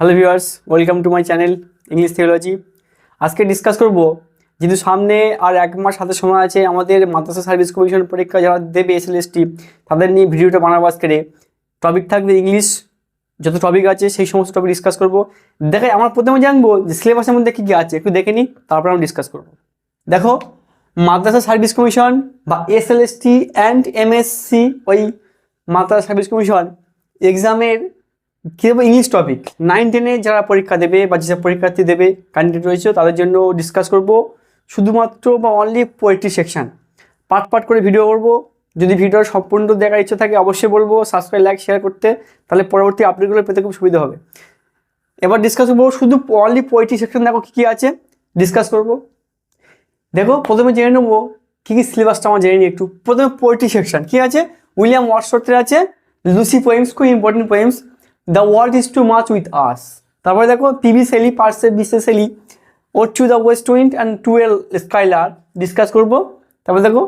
Hello viewers, welcome to my channel English theology. আজকে discuss করব, যেহেতু সামনে আর এক মাস হাতে সময় আছে আমাদের মাদ্রাসা সার্ভিস কমিশন পরীক্ষা যারা দেবে এসএলএসটি, তাদের নিয়ে ভিডিওটা বানাবো। আজকে টপিক থাকবে ইংলিশ, যত টপিক আছে সেই সমস্ত টপিক ডিসকাস করব। দেখাই আমার প্রথমে জানবো যে সিলেবাসের মধ্যে কী কী আছে, একটু দেখে নিই, তারপর আমরা ডিসকাস করব। দেখো, মাদ্রাসা সার্ভিস কমিশন বা এসএলএসটি অ্যান্ড এমএসসি, ওই মাদ্রাসা সার্ভিস কমিশন এক্সামের কী দেবো, ইংলিশ টপিক 9-10 যারা পরীক্ষা দেবে বা যেসব পরীক্ষার্থী দেবে ক্যান্ডিডেট রয়েছে তাদের জন্য ডিসকাস করব শুধুমাত্র বা only poetry section. Part part করে ভিডিও করব। যদি ভিডিওর সম্পূর্ণ দেখার ইচ্ছা থাকে অবশ্যই বলবো সাবস্ক্রাইব, লাইক, শেয়ার করতে, তাহলে পরবর্তী আপডেটগুলো পেতে খুব সুবিধা হবে। এবার ডিসকাস করবো শুধু অনলি পোয়েট্রি সেকশন। দেখো কী কী আছে ডিসকাস করব। দেখো, প্রথমে জেনে নেবো কী কী সিলেবাসটা আমার জেনে নিই একটু। প্রথমে পোয়েট্রি সেকশন কী আছে, উইলিয়াম ওয়ার্ডসওয়ার্থের আছে লুসি পোয়েমস, খুব important poems. The world is too much with us. তারপরে দেখো PB Shelley, Percy Bysshe Shelley, ode to the west wind and to a skylark discuss করবো। তারপরে দেখো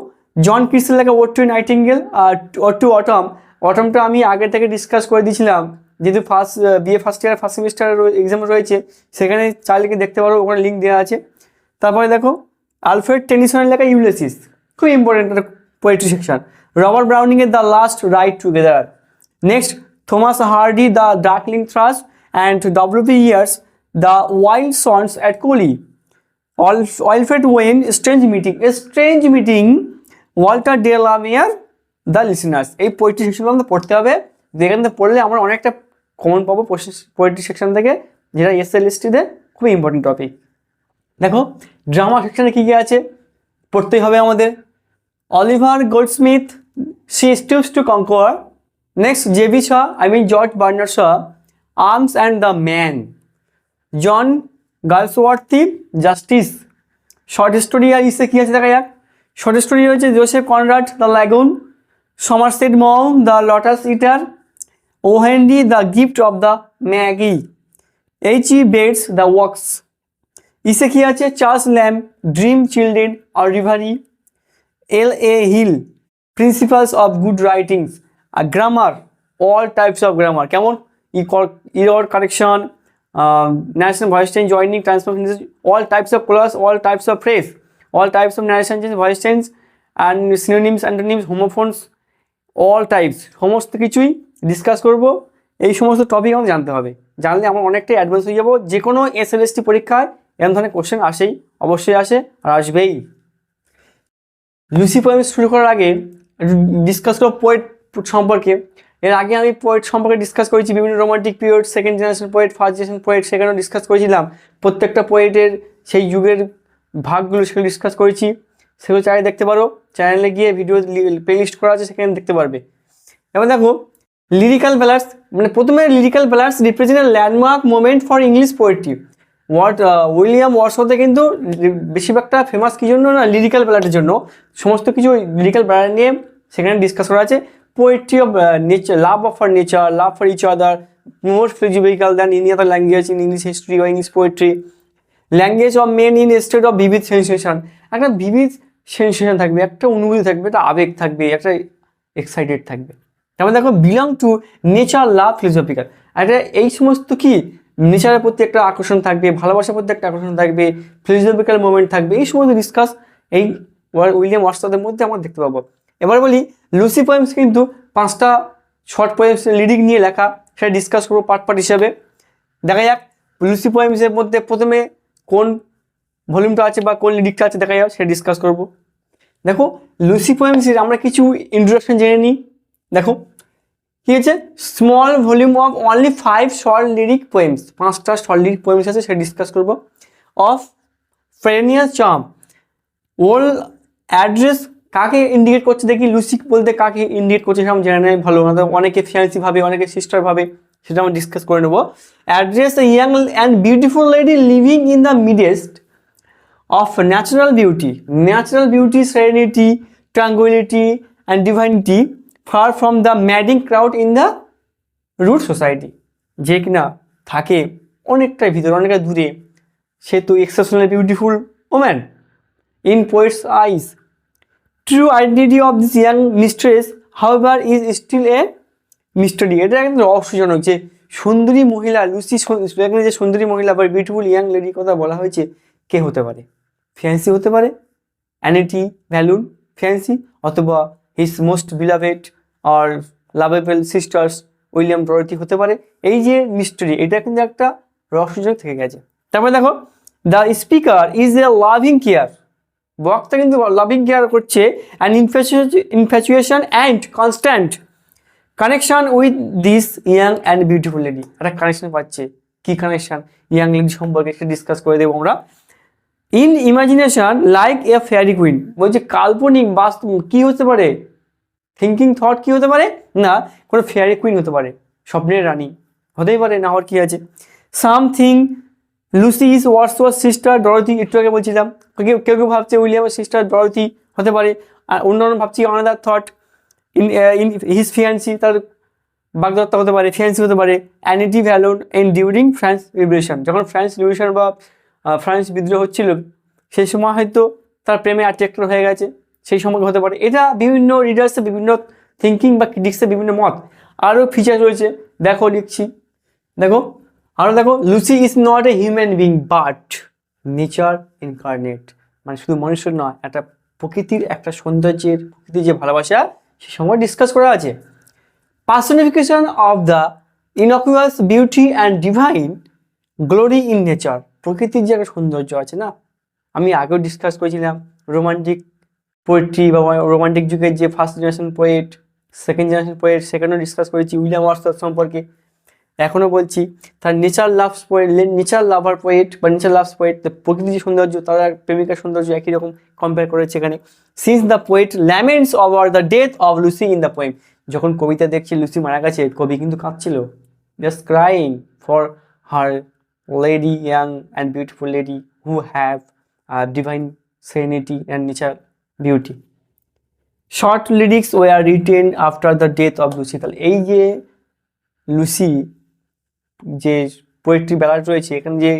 জন কিটসের লেখা ওড টু নাইটিঙ্গেল আর ওড টু অটম। অটমটা আমি আগে থেকে ডিসকাস করে দিয়েছিলাম, যেহেতু বিএ ফার্স্ট ইয়ার ফার্স্ট সেমিস্টারের এক্সাম রয়েছে, সেখানে চাইলে দেখতে পারো, ওখানে লিঙ্ক দেওয়া আছে। তারপরে দেখো আলফ্রেড টেনিসনের লেখা ইউলিসিস, খুব ইম্পর্টেন্ট একটা পোয়েট্রি সেকশন। রবার্ট ব্রাউনিংয়ের the last ride together. Next Thomas Hardy, The Darkling Thrush, and W.P. Yeats, The Wild Swans at Coley. Alfred Wayne, Strange Meeting, Walter de la Mare, The Listeners. এই poetry সেকশনগুলো আমাদের পড়তে হবে। যেখান থেকে পড়লে আমরা অনেকটা কমন পাবো পোয়েট্রি সেকশন থেকে, যেটা এসএলএসটিতে খুবই ইম্পর্টেন্ট টপিক। দেখো ড্রামা সেকশনে কী কী আছে পড়তেই হবে আমাদের। Oliver Goldsmith, She Stoops to Conquer. Next, J.B. Shaw, George Bernard Shaw, Arms and the Man. John Galsworthy, Justice. Short story আর ইসে কী আছে দেখা যাক। শর্ট স্টোরি হচ্ছে Joseph Conrad, the lagoon, Somerset Maugham, the lotus eater, O Henry, the gift of the Magi, H.E. Bates, the works. ইসে কী আছে, চার্লস ল্যাম্ব, ড্রিম চিলড্রেন আর reverie, L.A. Hill, principles of good writings. আর grammar, all types of grammar, কেমন error correction, narration, voice change, joining, transformation, all types of clause, all types of phrase, all types of narration change, voice change and synonyms, antonyms, homophones, all types, সমস্ত কিছুই discuss করব। এই সমস্ত topic আমাদের জানতে হবে, জানলে আমরা অনেকটাই অ্যাডভান্স হয়ে যাবো। যে কোনো এসএলএসটি পরীক্ষায় এরকম ধরনের কোশ্চেন আসেই, অবশ্যই আসে আর আসবেই। লুসি পোয়েম শুরু করার আগে ডিসকাস করব পোয়েট সম্পর্কে। এর আগে আমি পোয়েট সম্পর্কে ডিসকাস করেছি, বিভিন্ন romantic period, second generation poet, first generation poet, সেখানেও ডিসকাস করেছিলাম। প্রত্যেকটা পোয়েটের সেই যুগের ভাগগুলো সেগুলো ডিসকাস করেছি, সেগুলো চাইলে দেখতে পারো। চ্যানেলে গিয়ে ভিডিও প্লেলিস্ট করা আছে, সেখানে দেখতে পারবে। এবার দেখো লিরিক্যাল ব্যালান্স, মানে প্রথমে lyrical balance represent a landmark moment for English poetry. William ওয়ার্ডসওয়ার্থে কিন্তু বেশিরভাগটা ফেমাস কী জন্য না, লিরিক্যাল ব্যালান্সের জন্য। সমস্ত কিছু লিরিক্যাল ব্যালান্স নিয়ে সেখানে ডিসকাস করা আছে। Poetry of nature, love for nature, love for each other, more physical than any other language in English history বা English poetry. Language of men in state of vivid sensation, একটা vivid sensation থাকবে, একটা অনুভূতি থাকবে, একটা আবেগ থাকবে, একটা এক্সাইটেড থাকবে। তারপর দেখো belong to nature, love, philosophical, একটা এই সমস্ত কি নেচারের প্রতি একটা আকর্ষণ থাকবে, ভালোবাসার প্রতি একটা আকর্ষণ থাকবে, ফিলোসফিক্যাল মোমেন্ট থাকবে। এই সমস্ত ডিসকাস এই উইলিয়াম ওয়ার্ডসওয়ার্থের মধ্যে আমরা দেখতে পাবো। এবার বলি লুসি পোয়েমস কিন্তু 5টা শর্ট পোয়েমস লিরিক নিয়ে লেখা, সেটা ডিসকাস করবো পার্ট পার্ট হিসাবে। দেখা যাক লুসি পোয়েমসের মধ্যে প্রথমে কোন ভলিউমটা আছে বা কোন লিরিকটা আছে দেখা যাক, সেটা ডিসকাস করবো। দেখো লুসি পোয়েমসের আমরা কিছু ইন্ট্রোডাকশন জেনে নিই। দেখো কী হচ্ছে, small volume of only 5 short lyric poems, 5টা শর্ট লিরিক পোয়েমস আছে, সেটা ডিসকাস করবো। অফ ফেরেনিয়াস চার্ম, ওল অ্যাড্রেস কাকে ইন্ডিকেট করছে দেখি, লুসি বলতে কাকে ইন্ডিকেট করছে সেটা আমি জেনে নেই ভালো, অনেকে ফ্যান্সি ভাবে, অনেকে সিস্টার ভাবে, সেটা আমরা ডিসকাস করে নেবো। Address a young and beautiful lady living in the midst of natural beauty, serenity, tranquillity and divinity, far from the madding crowd in the rude society. যে কিনা থাকে অনেকটাই ভিতরে, অনেকটা দূরে, সে তো exceptional beautiful woman in poet's eyes. True identity of this young mistress, however, is still a mystery. এটা কিন্তু রহস্যজনক যে সুন্দরী মহিলা লুসি, এখানে যে সুন্দরী মহিলা বা বিউটিফুল ইয়াং লেডি কথা বলা হয়েছে, কে হতে পারে? ফিয়ান্সি হতে পারে, অ্যানিটি ভ্যালুন ফিয়ান্সি, অথবা হিজ মোস্ট বিলাভেড আর লাভেবল সিস্টার্স উইলিয়াম ডরথি হতে পারে। এই যে মিস্ট্রি, এটা কিন্তু একটা রহস্যজনক থেকে গেছে। তারপরে দেখো, the speaker is a loving care, বক্তা কিন্তু লাভিং কেয়ার করছে, and infatuation and constant connection with this young and beautiful lady. একটা কানেকশন পাচ্ছে, কি কানেকশন? ইয়াং লেডি সম্পর্কে একটা ডিসকাস করে দেবো আমরা। In imagination like a fairy queen, বলছে কাল্পনিক বাস্তব কি হতে পারে? থিঙ্কিং থট কি হতে পারে? না, কোনো ফেয়ারি কুইন হতে পারে, স্বপ্নের রানী হতেই পারে, না হওয়ার কি আছে? Something Lucy is Wordsworth sister Dorothy, একটু আগে বলছিলাম। কেউ কেউ ভাবছে উইলিয়ামের সিস্টার ডরথি হতে পারে, আর অন্যান্য ভাবছি another thought in his fiancé, তার বাগদত্তা হতে পারে, ফিয়ান্সি হতে পারে। অ্যানিটি ভ্যালুন ইন ডিউরিং ফ্রান্স রিভলিউশন, যখন ফ্রান্স রিভলিউশন বা ফ্রান্স বিদ্রোহ হচ্ছিল, সেই সময় হয়তো তার প্রেমে অ্যাট্রাক্টেড হয়ে গেছে, সেই সময় হতে পারে। এটা বিভিন্ন রিডার্সের বিভিন্ন থিঙ্কিং বা ক্রিটিক্সের বিভিন্ন মত। আরও ফিচার রয়েছে, দেখো লিখছি, দেখো আরও দেখো, Lucy is not a human being but nature incarnate, মানে শুধু মানুষের নয়, একটা প্রকৃতির একটা সৌন্দর্যের, প্রকৃতির যে ভালোবাসা, সে সময় ডিসকাস করা আছে। Personification of the innocuous beauty and divine glory in nature, প্রকৃতির যে একটা সৌন্দর্য আছে না, আমি আগেও ডিসকাস করেছিলাম রোমান্টিক পোয়েট্রি বা রোমান্টিক যুগের যে first generation poet, second generation poet, সেখানেও ডিসকাস করেছি উইলিয়াম ওয়ার্ডসওয়ার্থ সম্পর্কে। এখনও বলছি, তার নেচার লাভস পোয়েট, নেচার লাভার পোয়েট বা নেচার লাভস পোয়েট, প্রকৃতির সৌন্দর্য, তারা প্রেমিকার সৌন্দর্য একই রকম কম্পেয়ার করেছে এখানে। Since the poet laments over the death of Lucy in the poem, যখন কবিতা দেখছি লুসি মারা গেছে, কবি কিন্তু কাঁদছিল, just crying for her lady, young and beautiful lady who have divine serenity and nature beauty. Short lyrics were written after the death of Lucy. তাহলে এই যে লুসি যে পোয়েট্রি ব্যালাড রয়েছে, এখানে যে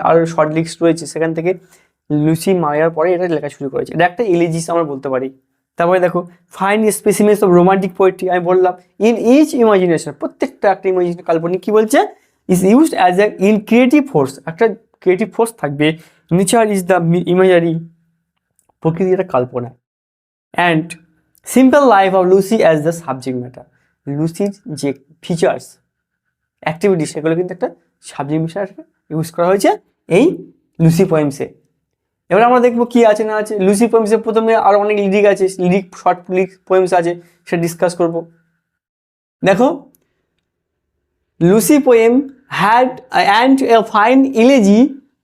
আরও শর্ট লিরিক্স রয়েছে, সেখান থেকে লুসি মারার পরে এটা লেখা শুরু করেছে। এটা একটা এলিজিস আমরা বলতে পারি। তারপরে দেখো, fine specimens of romantic poetry, আমি বললাম ইন ইচ ইমাজিনেশন, প্রত্যেকটা একটা ইমাজিনেশন, কাল্পনিক কি বলছে, is used as a in creative force, একটা ক্রিয়েটিভ ফোর্স থাকবে। নেচার ইজ দ্য ইমেজারি, প্রকৃতি একটা কল্পনা। And simple life of Lucy as the subject matter, লুসির যে ফিচার্স অ্যাক্টিভিটি, সেগুলো কিন্তু একটা সাবজেক্ট ম্যাটার ইউজ করা হয়েছে এই লুসি পোয়েমসে। এবার আমরা দেখবো কি আছে না আছে। লুসি পোয়েমসে প্রথমে আরও অনেক লিরিক আছে, লিরিক শর্ট লিরিক পোয়েমস আছে, সেটা ডিসকাস করবো। দেখো, Lucy poem had and a fine elegy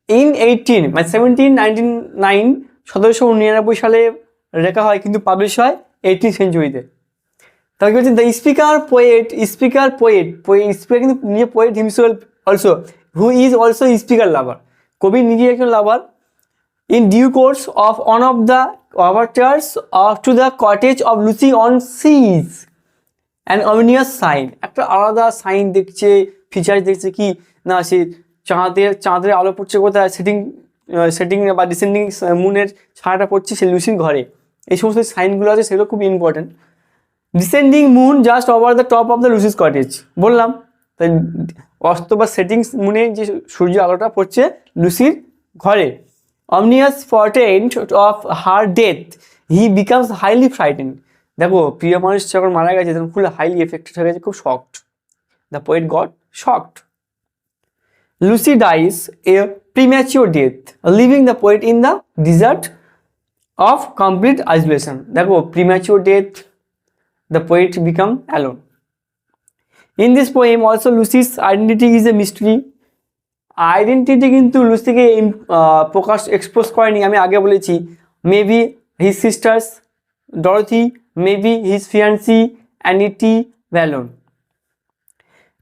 in 1799, 1799 সালে লেখা হয়, কিন্তু পাবলিশ হয় 18th সেঞ্চুরিতে। তাহলে কি বলছে, দ্য স্পিকার কিন্তু নিজে poet himself also, who is also speaker lover, কবি নিজে একজন lover. In due course of one of the overtures to the cottage of Lucy on sees and ominous sign, একটা আলাদা সাইন দেখছে, ফিচার্স দেখছে, কি না, সে চাঁদের আলো পড়ছে কোথায়, সেটিং বা ডিসেন্ডিং মুনের ছায়াটা পড়ছে সে লুসির ঘরে, এই সমস্ত সাইনগুলো আছে, সেগুলো খুব important. Descending moon just over the top of the লুসিস cottage, বললাম তাই অস্ত বা সেটিং মুনে যে সূর্য আলোটা পড়ছে লুসির ঘরে। Ominous portent of her death, he becomes highly frightened, দেখো প্রিয় মানুষ যখন মারা গেছে তখন ফুল হাইলি এফেক্টেড হয়ে গেছে, খুব shocked, the poet got shocked. Lucy dies a premature death, leaving the poet in the desert of complete isolation, দেখো premature death, the poet became alone. In this poem also Lucy's identity is a mystery, identity কিন্তু লুসিকে expose করেনি, আমি আগে বলেছি, maybe his sisters Dorothy, maybe his fiancée Anity Vallon.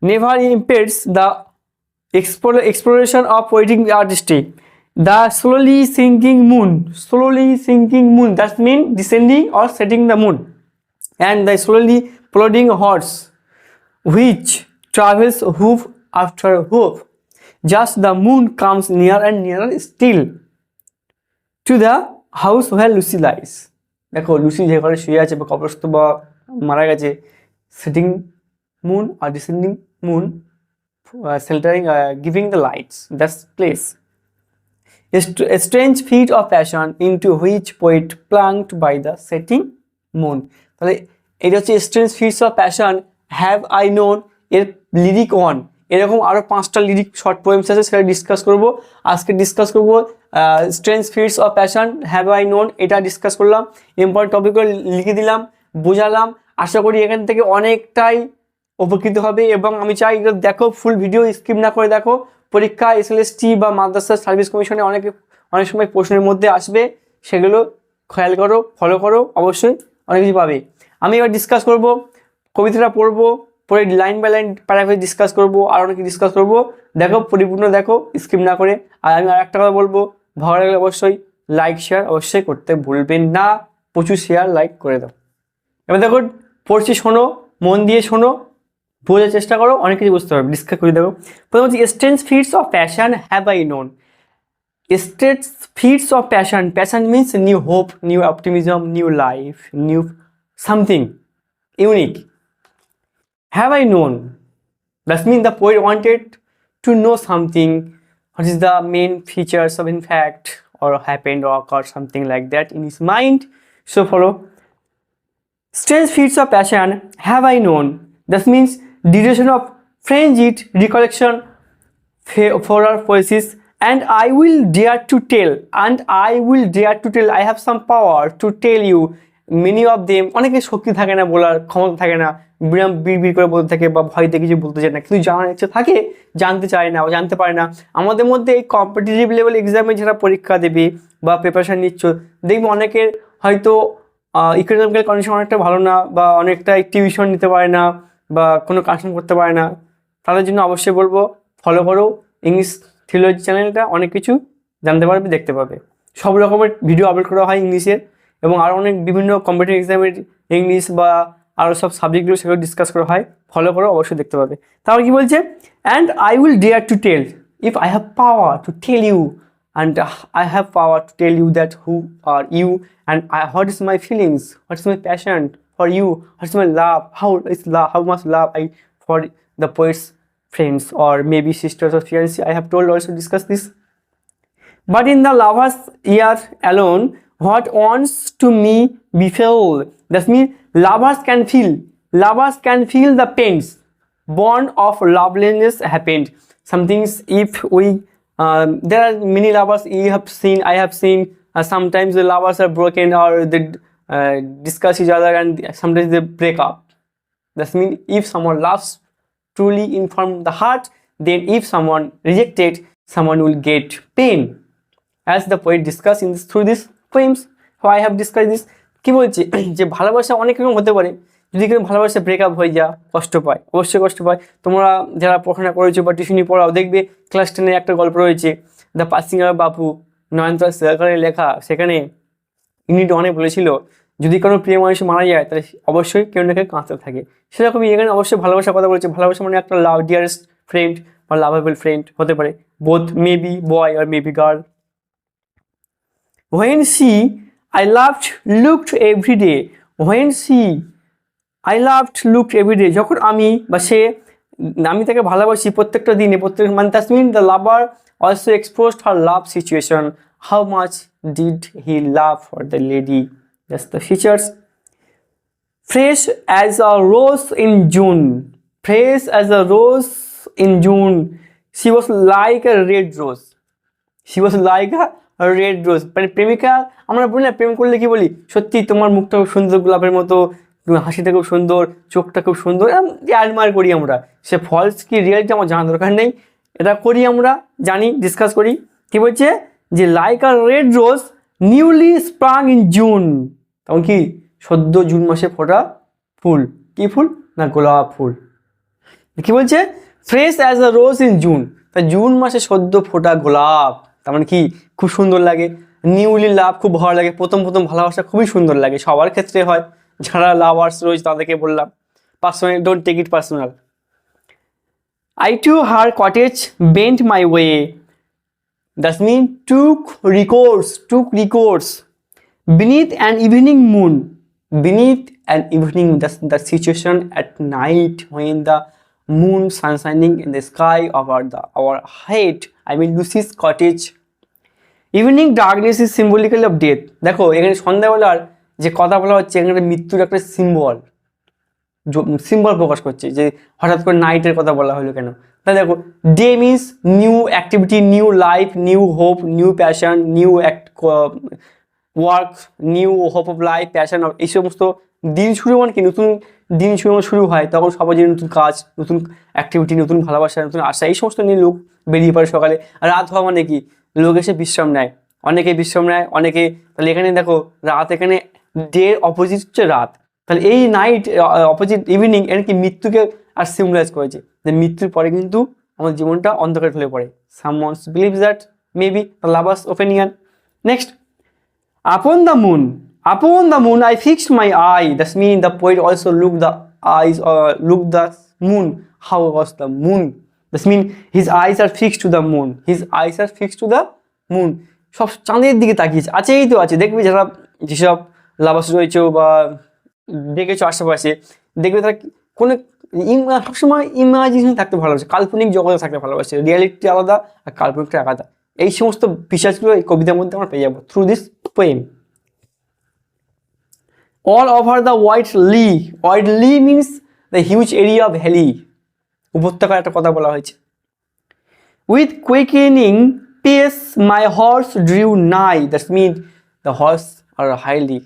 Never impairs the exploration of poetic artistry. The slowly sinking moon, that means descending or setting the moon, and the slowly plodding horse which travels hoof after hoof, just the moon comes nearer and nearer still to the house where Lucy lies. দেখো Lucy যে ঘরে শুয়ে আছে বা কবরস্থ বা মারা গেছে, সেটিং মুন আর descending moon sheltering, giving the lights. That's place. A strange feat of passion into which poet plunged by the setting moon. তাহলে এটা হচ্ছে strange fits of passion have I known এর লিরিক ওয়ান। এরকম আরও 5টা lyric short poems আছে, সেটা discuss করব আজকে। ডিসকাস করব strange fits of passion have I known, এটা ডিসকাস করলাম, ইম্পর্টেন্ট টপিকগুলো লিখে দিলাম, বোঝালাম। আশা করি এখান থেকে অনেকটাই উপকৃত হবে এবং আমি চাই এগুলো দেখো, ফুল ভিডিও স্কিপ না করে দেখো। পরীক্ষা এসএলএসটি বা মাদ্রাসা সার্ভিস কমিশনে অনেক সময় প্রশ্নের মধ্যে আসবে, সেগুলো খেয়াল করো, ফলো করো, অবশ্যই অনেক কিছু পাবে। আমি এবার ডিসকাস করব, কবিতাটা পড়বো, পরে line by line paragraph discuss করব, আর অনেক ডিসকাস করব। দেখো, পরিপূর্ণ দেখো, স্কিপ না করে। আর আমি আর একটা কথা বলবো, ভালো লাগলে অবশ্যই লাইক শেয়ার অবশ্যই করতে ভুলবেন না, প্রচুর শেয়ার লাইক করে দাও। এবার দেখো পড়ছি, শোনো, মন দিয়ে শোনো, বোঝার চেষ্টা করো, অনেক কিছু বুঝতে পারবে। ডিসকাস করে দেখো। প্রথম হচ্ছে strange fits of passion have I known. Strange feats of passion. Passion means new hope, new optimism, new life, new something unique. Have I known? That means the poet wanted to know something. What is the main features of in fact or happened or occurred, something like that in his mind. So follow. Strange feats of passion have I known. That means duration of frenzied recollection for our poesis. And I will dare to tell, I have some power to tell you many of them. অনেকে শক্তি থাকে না, বলার ক্ষমতা থাকে না, বিড় করে বলতে থাকে বা ভয়তে কিছু বলতে চায় না, কিন্তু জানার ইচ্ছে থাকে, জানতে চায় না বা জানতে পারে না। আমাদের মধ্যে এই কম্পিটিটিভ লেভেল এক্সামে যারা পরীক্ষা দেবে বা প্রিপারেশন নিচ্ছ, দেখবে অনেকের হয়তো ইকোনমিক্যাল কন্ডিশন অনেকটা ভালো না, বা অনেকটা টিউশন নিতে পারে না, বা কোনো কানেকশন করতে পারে না। তাদের জন্য অবশ্যই বলবো ফলো করো ইংলিশ থিওলজি চ্যানেলটা, অনেক কিছু জানতে পারবে, দেখতে পাবে। সব রকমের ভিডিও আপলোড করা হয় ইংলিশের, এবং আরও অনেক বিভিন্ন কম্পিটিটিভ এক্সামের ইংলিশ বা আরও সব সাবজেক্টগুলো সেগুলো ডিসকাস করা হয়, ফলো করো, অবশ্যই দেখতে পাবে। তারপর কি বলছে, and I will dare to tell if I have power to tell you, and I have power to tell you that who are you, and what is my feelings, what is my passion for you, what is my love, how much love I for the poets friends or maybe sisters or fiancé. I have told also discuss this. But in the lover's ear alone, what wants to me befell. That means lovers can feel the pains born of loveliness happened. Some things, if we there are many lovers I have seen sometimes the lovers are broken or they discuss each other and sometimes they break up. That means if someone loves truly inform the heart, then if someone rejected, someone will get pain, as the poet discussed in this through this poems. So I have discussed this. কি বলছে যে ভালোবাসা অনেক রকম হতে পারে, যদি কেউ ভালোবাসা ব্রেকআপ হয়ে যায়, কষ্ট পায়, অবশ্যই কষ্ট পায়। তোমরা যারা পড়াশোনা করেছো বা টিউশনি পড়াও, দেখবে ক্লাস 10-এ একটা গল্প রয়েছে, দ্য পাসিং অফ বাপু, নয়নতারা সরকারের লেখা। সেখানে ইউনিট 1-এ বলেছিল, যদি কোনো প্রিয় মানুষ মারা যায় তাহলে অবশ্যই কেউ না কেউ কাঁদতে থাকে। সেরকমই এখানে অবশ্যই ভালোবাসার কথা বলেছে। ভালোবাসা মানে একটা লাভ, ডিয়ারেস্ট ফ্রেন্ড বা লাভেবল ফ্রেন্ড হতে পারে, বোথ মে বি বয় আর may be girl. When she I loved looked every day, when she I loved looked every day, যখন আমি বা সে, আমি তাকে ভালোবাসি প্রত্যেকটা দিনে, মানে that means the lover also exposed her love situation. How much did he love for the lady? That's the features. Fresh as a rose in June, fresh as a rose in June, she was like a red rose, she was like a red rose. মানে প্রেমিকা, আমরা বলি না প্রেম করলে কি বলি, সত্যি তোমার মুখটা খুব সুন্দর গোলাপের মতো, হাসিটা খুব সুন্দর, চোখটা খুব সুন্দর, অ্যাডমায়ার করি আমরা। সে ফলস কি রিয়ালিটি আমার জানার দরকার নেই, এটা করি আমরা, জানি, ডিসকাস করি। কি বলছে যে like a red rose newly স্প্রাং in June, তখন কি সদ্য জুন মাসে ফোটা ফুল, কি ফুল না গোলাপ ফুল। কি বলছে fresh as a rose in June, তা জুন মাসে সদ্য ফোটা গোলাপ, তার মানে কি খুব সুন্দর লাগে। নিউলি লাভ, খুব ভালো লাগে, প্রথম ভালোবাসা খুবই সুন্দর লাগে, সবার ক্ষেত্রে হয়, যারা লাভার্স রয়েছে তাদেরকে বললাম। Personal, don't take it personal. I to her cottage bent my way, that means took recourse beneath an evening moon, that's the situation at night when the moon sun shining in the sky over our head, I mean Lucy's cottage. Evening darkness is symbolical of death. দেখো এখানে সন্ধ্যাবেলার যে কথা বলা হচ্ছে এখানে মৃত্যুর একটা সিম্বল প্রকাশ করছে, যে হঠাৎ করে নাইটের কথা বলা হলো কেন। তাই দেখো day means new activity, new life, new hope, new passion, new work, new hope of life, passion, এই সমস্ত দিন শুরু মানে কি নতুন দিন শুরু হয়, তখন সবাই যে নতুন কাজ, নতুন অ্যাক্টিভিটি, নতুন ভালোবাসা, নতুন আশা, এই সমস্ত নিয়ে লোক বেরিয়ে পড়ে সকালে। আর রাত হওয়া মানে কি লোক এসে বিশ্রাম নেয়, অনেকে বিশ্রাম নেয়, অনেকে, তাহলে এখানে দেখো রাত, এখানে ডে অপোজিট হচ্ছে রাত, তাহলে এই নাইট অপোজিট ইভিনিং এর কি মৃত্যুকে আর সিম্বলাইজ করেছে, যে মৃত্যুর পরে কিন্তু আমাদের জীবনটা অন্ধকারে ঢলে পড়ে। Someone believes that, maybe the lovers opinion. Next, upon the moon I fixed my eye, that means the poet also looked the moon. How was the moon? That means his eyes are fixed to the moon, সব চাঁদের দিকে তাকিয়েছে। এই তো আছে, দেখবে যারা যেসব lovers রয়েছে বা দেখেছো আশেপাশে, দেখবে তারা কোনো সবসময় ইমাজিনেশন থাকতে ভালোবাসে, কাল্পনিক জগতে থাকতে ভালোবাসে, রিয়ালিটি আলাদা আর কাল্পনিকটা আলাদা। এই সমস্ত বিষয়গুলো এই কবিতার মধ্যে আমরা পেয়ে যাবো through this poem. All over the white lea means the huge area of valley, উপত্যকার একটা কথা বলা হয়েছে। With quickening pace my horse drew nigh, that's mean the horse আর highly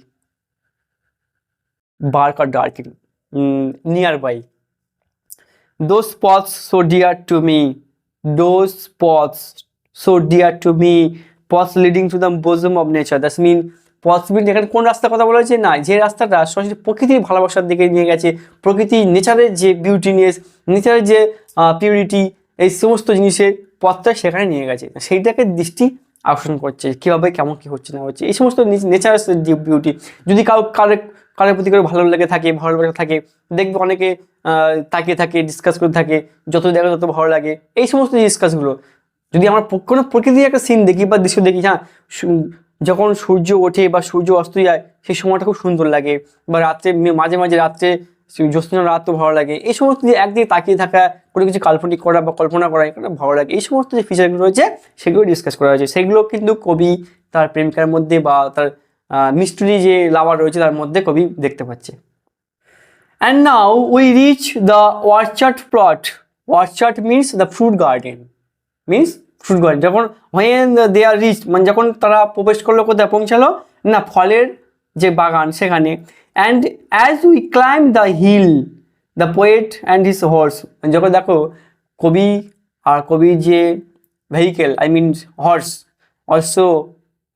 bark or darkening nearby. Those spots so dear to me, paths leading to the bosom of nature. That means পথ বিন, এখানে কোন রাস্তার কথা বলা হয়েছে না, যে রাস্তাটা সরাসরি প্রকৃতির ভালোবাসার দিকে নিয়ে গেছে, প্রকৃতি নেচারের যে বিউটিনেস, নেচারের যে পিউরিটি, এই সমস্ত জিনিসের পথটা সেখানে নিয়ে গেছে, সেইটাকে দৃষ্টি আকর্ষণ করছে, কীভাবে কেমন কী হচ্ছে না হচ্ছে, এই সমস্ত নেচারের যে বিউটি। যদি কারোর প্রতি করে ভালো লেগে থাকে, দেখবে অনেকে তাকিয়ে থাকে, ডিসকাস করে থাকে, যত দেখো তত ভালো লাগে। এই সমস্ত ডিসকাসগুলো যদি আমরা কোনো প্রকৃতির একটা সিন দেখি বা দৃশ্য দেখি, হ্যাঁ, যখন সূর্য ওঠে বা সূর্য অস্ত যায় সেই সময়টা খুব সুন্দর লাগে, বা রাত্রে মাঝে মাঝে রাত্রে জ্যোৎস্না রাত তো ভালো লাগে। এই সমস্ত যে একদিকে তাকিয়ে থাকা, কোনো কিছু কাল্পনিক করা বা কল্পনা করা, এখানে ভালো লাগে। এই সমস্ত যে ফিচারগুলো রয়েছে সেগুলো ডিসকাস করা হয়েছে, সেগুলো কিন্তু কবি তার প্রেমিকার মধ্যে বা তার মিস্ট্রি যে লাভার রয়েছে তার মধ্যে কবি দেখতে পাচ্ছে। And now we reach the orchard plot. Orchard means the fruit garden, যখন হোয়েন দে আর রিচ মানে যখন তারা প্রবেশ করলো, কোথায় পৌঁছালো না, ফলের যে বাগান সেখানে। And as we climb the hill the poet and his horse, যখন দেখো কবি আর কবির যে vehicle, I mean horse, also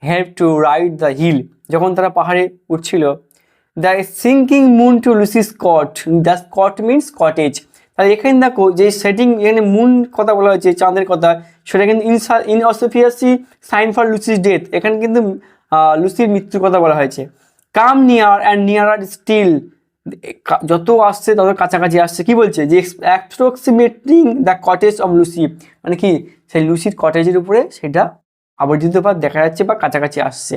help to ride the hill, যখন তারা পাহাড়ে উঠছিল। The sinking moon to Lucy's cot, the cot means cottage. তাহলে এখানে দেখো যে সেটিং, এখানে মুন কথা বলা হয়েছে, চাঁদের কথা, সেটা কিন্তু inauspicious sign for Lucy's death, এখানে কিন্তু লুসির মৃত্যুর কথা বলা হয়েছে। Come near and nearer still, যত আসছে তত কাছাকাছি আসছে, কি বলছে যে approximating the cottage of Lucy, মানে কি সেই লুসির কটেজের উপরে সেটা আবর্জিত বা দেখা যাচ্ছে বা কাছাকাছি আসছে।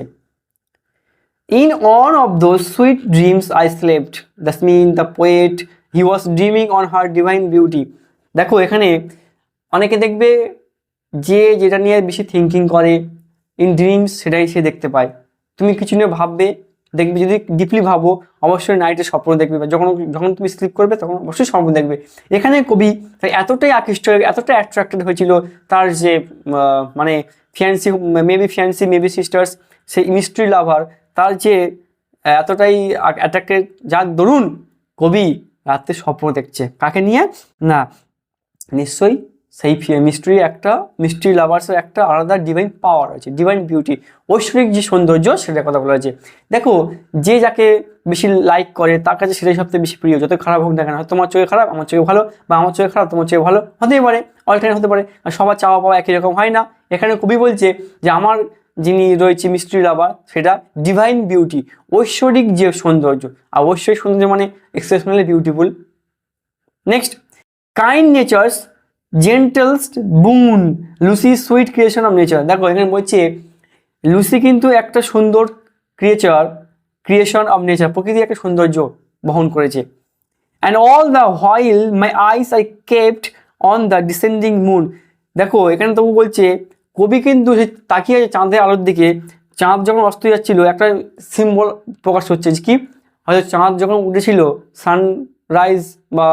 In one of those sweet dreams I slept, that means the poet, he was dreaming on her divine beauty. দেখো এখানে অনেকে দেখবে যে যেটা নিয়ে বেশি থিঙ্কিং করে ইন ড্রিমস, সেটাই সে দেখতে পায়। তুমি কিছু নিয়ে ভাববে, দেখবে যদি ডিপলি ভাবো অবশ্যই নাইটে স্বপ্ন দেখবে, বা যখন তুমি স্লিপ করবে তখন অবশ্যই স্বপ্ন দেখবে। এখানে কবি এতটাই আকৃষ্ট, এতটাই অ্যাট্রাক্টেড হয়েছিল তার যে মানে ফিয়ান্সি, মেবি সিস্টার্স, সেই মিস্ট্রি লাভার, তার যে এতটাই অ্যাট্রাক্টেড, যার দরুন কবি রাত্রে স্বপ্ন দেখছে, কাকে নিয়ে না, নিশ্চয়ই সেই মিস্ট্রি লাভার্সের একটা আলাদা ডিভাইন পাওয়ার আছে, ডিভাইন বিউটি, ঐশ্বরিক যে সৌন্দর্য সেটার কথা বলা হয়েছে। দেখো যে যাকে বেশি লাইক করে তার কাছে সেটাই সবথেকে বেশি প্রিয়, যত খারাপ হোক না কেন, তোমার চোখে খারাপ আমার চোখে ভালো, বা আমার চোখে খারাপ তোমার চোখে ভালো, হতেই পারে, অল্টারনেট হতে পারে, আর সবার চাওয়া পাওয়া একই রকম হয় না। এখানে কবি বলছে যে আমার যিনি রয়েছে মিস্ট্রি লাভার, সেটা ডিভাইন বিউটি, ঐশ্বরিক যে সৌন্দর্য, আর ঐশ্বরিক সৌন্দর্য মানে exceptionally beautiful. Next, kind nature's gentlest boon Lucy sweet creation of nature. দেখো এখানে বলছে লুসি কিন্তু একটা সুন্দর ক্রিয়েশন অফ নেচার, প্রকৃতির একটা সৌন্দর্য বহন করেছে। And all the while my eyes I kept on the descending moon. দেখো এখানে তবু বলছে কবি কিন্তু সে তাকিয়ে আছে চাঁদের আলোর দিকে। চাঁদ যখন অস্ত যাচ্ছিল একটা সিম্বল প্রকাশ হচ্ছে কি, হয়তো চাঁদ যখন উঠেছিল সানরাইজ বা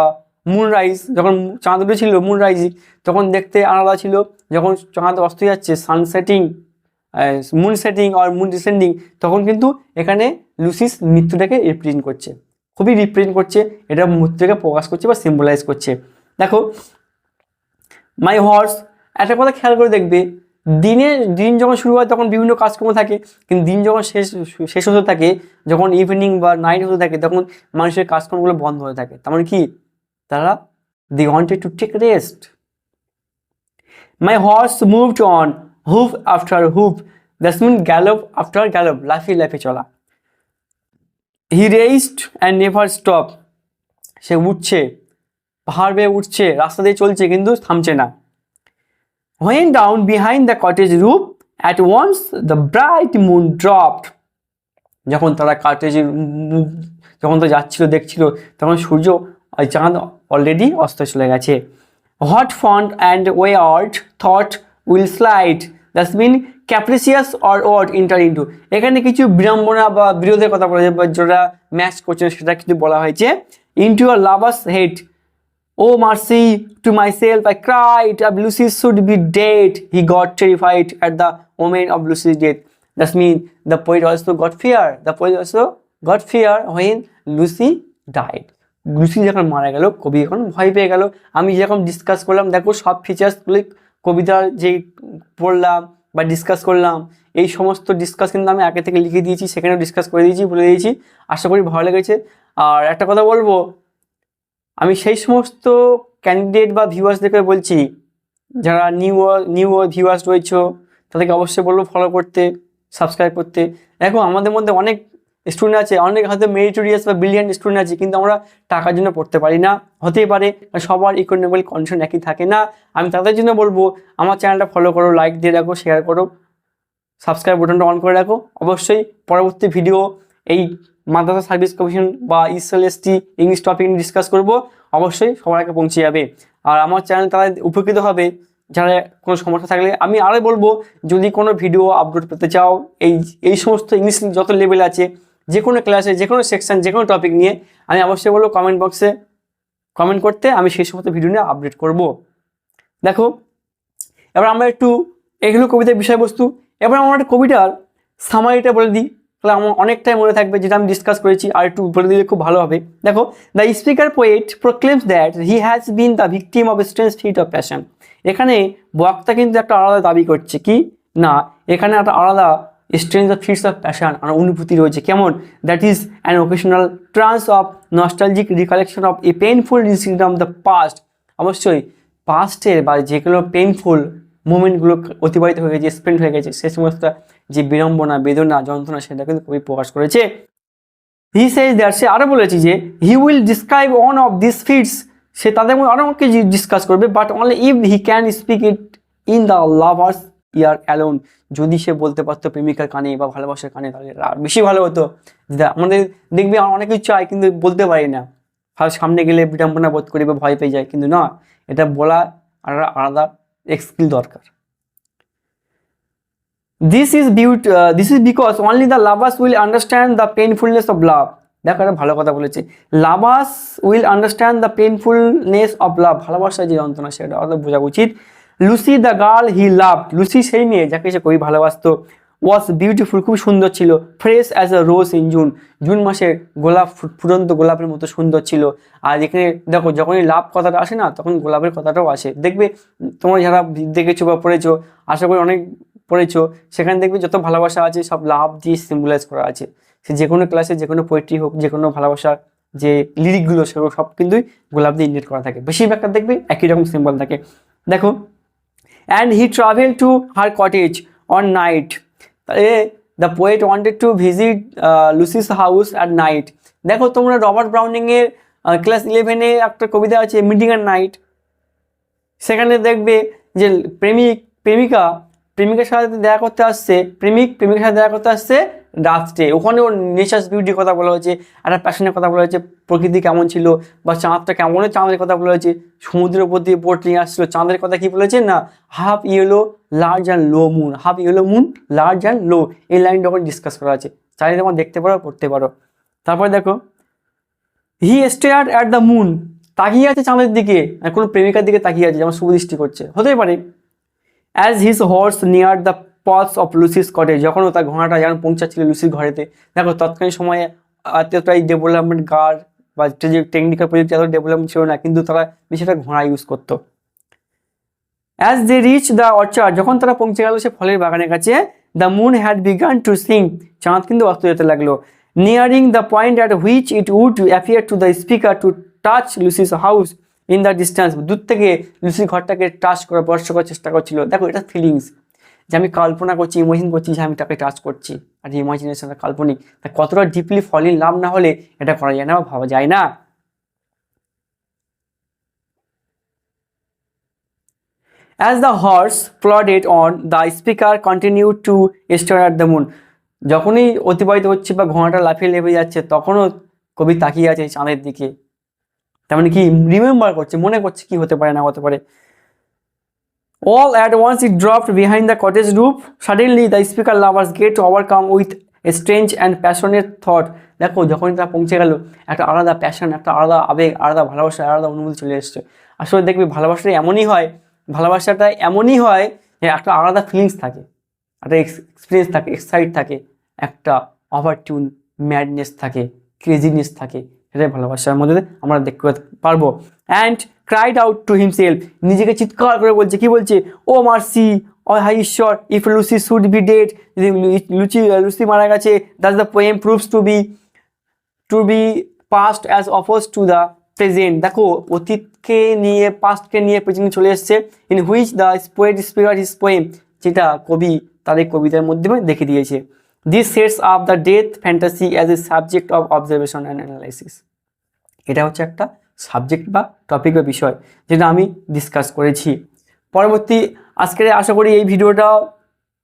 মুনরাইজ, যখন চাঁদ উঠেছিল মুনরাইজ তখন দেখতে আলাদা ছিল, যখন চাঁদ অস্ত যাচ্ছে সানসেটিং মুন সেটিং আর মুন ডিসেন্ডিং তখন কিন্তু এখানে লুসিস মৃত্যুটাকে রিপ্রেজেন্ট করছে, খুবই রিপ্রেজেন্ট করছে, এটা মৃত্যুটাকে প্রকাশ করছে বা সিম্বলাইজ করছে। দেখো মাই হর্স, একটা কথা খেয়াল করে দেখবে, দিন যখন শুরু হয় তখন বিভিন্ন কাজকর্ম থাকে, কিন্তু দিন যখন শেষ হতে থাকে, যখন ইভিনিং বা নাইট হতে থাকে তখন মানুষের কাজকর্মগুলো বন্ধ হয়ে থাকে। তার মানে কি, তারা they wanted to take rest. My horse moved on, hoof after hoof, that means gallop after gallop, লাফিয়ে লাফিয়ে চলা। He raced and never stopped, সে উঠছে, পাহাড় বেয়ে উঠছে, রাস্তা দিয়ে চলছে কিন্তু থামছে না। When down behind the cottage roof, at once the bright moon dropped, যখন তারা কটেজের যখন তো যাচ্ছিল দেখছিল তখন সূর্য চাঁদ অলরেডি অস্ত চলে গেছে। What fond and wayward thought will slide, that mean capricious or odd enter into, এখানে কিছু বিড়ম্বনা বা বিরোধের কথা বলা হয়েছে বা যেটা ম্যাচ করছে সেটা কিন্তু বলা হয়েছে। Into a lover's head, oh mercy to myself I cried, if Lucy should be dead. He got terrified at the moment of Lucy's death, that means the poet also got fear, the poet also got fear when Lucy died. Lucy যখন মারা গেল কবি এখন ভয় পেয়ে গেল। আমি যেরকম ডিসকাস করলাম দেখো সব ফিচার্সগুলি কবিতার যে পড়লাম বা ডিসকাস করলাম এই সমস্ত ডিসকাস কিন্তু আমি আগে থেকে লিখে দিয়েছি, সেখানেও ডিসকাস করে দিয়েছি, বলে দিয়েছি। আশা করি ভালো লেগেছে। আর একটা কথা বলবো, আমি সেই সমস্ত ক্যান্ডিডেট বা ভিউয়ার্সদেরকে বলছি যারা নিউ ভিউয়ার্স রয়েছে তাদেরকে অবশ্যই বলবো ফলো করতে, সাবস্ক্রাইব করতে। দেখো আমাদের মধ্যে অনেক স্টুডেন্ট আছে, অনেক হয়তো মেরিটোরিয়াস বা ব্রিলিয়ান্ট স্টুডেন্ট আছে, কিন্তু আমরা টাকার জন্য পড়তে পারি না, হতেই পারে সবার ইকোনমিক্যাল কন্ডিশন একই থাকে না। আমি তাদের জন্য বলবো আমার চ্যানেলটা ফলো করো, লাইক দিয়ে রাখো, শেয়ার করো, সাবস্ক্রাইব বাটনটা অন করে রাখো। অবশ্যই পরবর্তী ভিডিও এই মাদ্রাসা সার্ভিস কমিশন বা এসএলএসটি ইংলিশ টপিক নিয়ে ডিসকাস করবো, অবশ্যই সবার আগে পৌঁছে যাবে। আর আমার চ্যানেল তারা উপকৃত হবে যারা কোনো সমস্যা থাকলে। আমি আরও বলবো যদি কোনো ভিডিও আপলোড পেতে চাও এই সমস্ত ইংলিশ যত লেভেল আছে, যে কোনো ক্লাসে যে কোনো সেকশন যে কোনো টপিক নিয়ে, আমি অবশ্যই বলবো কমেন্ট বক্সে কমেন্ট করতে, আমি সেই সমস্ত ভিডিও নিয়ে আপডেট করব। দেখো এবার আমরা একটু এগুলো কবিতার বিষয়বস্তু, এবার আমরা একটা কবিতার সামারিটা বলে দিই, তাহলে আমার অনেকটাই মনে থাকবে যেটা আমি ডিসকাস করেছি, আর একটু বলে দিলে খুব ভালো হবে। দেখো the speaker poet proclaims that he has been the victim of strange fit of passion. এখানে বক্তা কিন্তু একটা আলাদা দাবি করছে কি না, এখানে একটা আলাদা strange of fits of passion আর অনুভূতি রয়েছে। কেমন? That is an occasional trance of nostalgic recollection of a painful incident of the past. অবশ্যই পাস্টের বা যেগুলো পেইনফুল মুমেন্টগুলো অতিবাহিত হয়ে গেছে, স্পেন্ড হয়ে গেছে, সে সমস্ত যে বিড়ম্বনা, বেদনা, যন্ত্রণা সেটা কিন্তু কবি প্রকাশ করেছে। হি সেজ দ্যাট, সে আরও বলেছে যে he will describe one of this fits, সে তাদের মধ্যে আরও অনেক কিছু ডিসকাস করবে, but only if he can speak it in the lover's ear alone. যদি সে বলতে পারতো প্রেমিকার কানে বা ভালোবাসার কানে তাহলে আর বেশি ভালো হতো। আমাদের দেখবি অনেক কিছু চাই কিন্তু বলতে পারি না, সামনে গেলে বিড়ম্বনা বোধ করি বা ভয় পেয়ে যায়, কিন্তু না, এটা বলা আর আলাদা স্কিল দরকার। This is because only the lovers will understand the painfulness of love. দেখো এটা ভালো কথা বলেছে, lovers will understand the painfulness of love, ভালোবাসার যে যন্ত্রণা সেটা অর্থাৎ বোঝা উচিত। Lucy the girl he loved, Lucy সেই মেয়ে যাকে সে কবি ভালোবাসতো, ওয়াজ বিউটিফুল, খুব সুন্দর ছিল, fresh as a rose in June, June মাসে গোলাপ ফুটন্ত গোলাপের মতো সুন্দর ছিল। আর এখানে দেখো যখনই লাভ কথাটা আসে না তখন গোলাপের কথাটাও আসে। দেখবে তোমরা যারা দেখেছো বা পড়েছো, আশা করি অনেক পড়েছো, সেখানে দেখবে যত ভালোবাসা আছে সব লাভ দিয়ে সিম্বলাইজ করা আছে। সে যে কোনো ক্লাসে যে কোনো পোয়েট্রি হোক, যে কোনো ভালোবাসার যে লিরিকগুলো সেগুলো সব কিন্তু গোলাপ দিয়ে ইন্ডিকেট করা থাকে, বেশিরভাগটা দেখবে একই রকম সিম্বল থাকে। দেখো and he travel to her cottage on night, the poet wanted to visit লুসিস house at night. দেখো তোমরা রবার্ট ব্রাউনিংয়ের ক্লাস 11-এ একটা কবিতা আছে মিটিং অ্যাট নাইট, সেখানে দেখবে যে প্রেমিকার সাথে দেখা করতে আসছে, প্রেমিকার সাথে দেখা করতে আসছে ডাস্টে, ওখানে ওর নেচার বিউটির কথা বলা হয়েছে, একটা প্যাশনের কথা বলা হয়েছে, প্রকৃতি কেমন ছিল বা চাঁদটা কেমন, চাঁদের কথা বলা হয়েছে, সমুদ্রের উপর দিয়ে বোট নিয়ে আসছিল, চাঁদের কথা কি বলেছে না, half yellow large and low moon, half yellow moon large and low, এই লাইনটা ওখানে ডিসকাস করা আছে, চাইলে তোমার দেখতে পারো পড়তে পারো। তারপরে দেখো হি স্টেয়ার্ড অ্যাট দ্য মুন, তাকিয়ে আছে চাঁদের দিকে, কোনো প্রেমিকার দিকে তাকিয়ে আছে, যেমন শুভদৃষ্টি করছে, হতেই পারে। As his horse near the pothos of লুসিস cottage, যখন তার ঘোড়াটা যেমন পৌঁছাচ্ছিল লুসির ঘরেতে, দেখো তৎকালীন সময়ে এতটাই ডেভেলপমেন্ট গার্ড বা যে টেকনিক্যাল প্রযুক্তি এত ডেভেলপমেন্ট ছিল না, কিন্তু তারা বেশি একটা ঘোড়া ইউজ করতো। As they reach the orchard, যখন তারা পৌঁছে গেল সে ফলের বাগানের কাছে, the moon had begun to sink, চাঁদ কিন্তু অস্ত যেতে লাগলো। Nearing the point at which it would appear to the speaker to touch Lucy's house in the distance, দূর থেকে লুসির ঘরটাকে টাচ করার স্পর্শ করার চেষ্টা করছিল। দেখো এটা ফিলিংস, যে আমি কল্পনা করছি, ইমাজিন করছি যে আমি তাকে টাচ করছি, আর ইমাজিনেশনটা কাল্পনিক, তা কতটা ডিপলি ফল ইন লাভ না হলে এটা করা যায় না বা ভাবা যায় না। As the horse plodded on, the speaker continued to stare at the moon. যখনই অতিবাহিত হচ্ছে বা ঘোড়াটা লাফিয়ে লেপে যাচ্ছে, তখনও কবি তাকিয়ে আছে চাঁদের দিকে, তার মানে কি রিমেম্বার করছে, মনে করছে কি হতে পারে না হতে পারে। All at once it dropped behind the cottage roof. Suddenly the speaker lovers get overcome with a strange and passionate thought. দেখো যখনই তারা পৌঁছে গেল, একটা আলাদা প্যাশন, একটা আলাদা আবেগ, আলাদা ভালোবাসা, আলাদা অনুভূতি চলে এসছে। আসলে দেখবি ভালোবাসাটা এমনই হয় যে একটা আলাদা ফিলিংস থাকে, একটা এক্সপিরিয়েন্স থাকে, এক্সাইট থাকে, একটা অপারচুন ম্যাডনেস থাকে, ক্রেজিনেস থাকে, সেটাই ভালোবাসার মধ্যে আমরা দেখতে পারবো। And cried out to himself, নিজেকে চিৎকার করে বলছে, কি বলছে, ও মার্সি, ও হাই ঈশ্বর, if Lucy should be dead, যদি লুসি মারা গেছে, that's the poem proves to be past as opposed to the present. দেখো অতীতকে নিয়ে পাস্টকে নিয়ে প্রেজেন্ট চলে এসছে। In which the poet speaker his poem, যেটা কবি তার এই কবিতার মাধ্যমে দেখে দিয়েছে। This sets up the death fantasy as a subject of observation and analysis. এটা হচ্ছে একটা সাবজেক্ট বা টপিক বা বিষয় যেটা আমি ডিসকাস করেছি। পরবর্তী আজকের আশা করি এই ভিডিওটা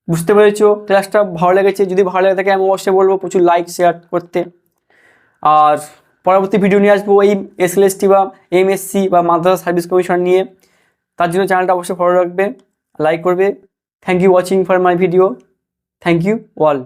বুঝতে পেরেছো, ক্লাসটা ভালো লেগেছে। যদি ভালো লাগে থাকে আমি অবশ্যই বলবো প্রচুর লাইক শেয়ার করতে। আর পরবর্তী ভিডিও নিয়ে আসবো এই এসএলএসটি বা এমএসসি বা মাদ্রাসা সার্ভিস কমিশন নিয়ে, তার জন্য চ্যানেলটা অবশ্যই ফলো রাখবে, লাইক করবে। Thank you watching for my video, thank you all.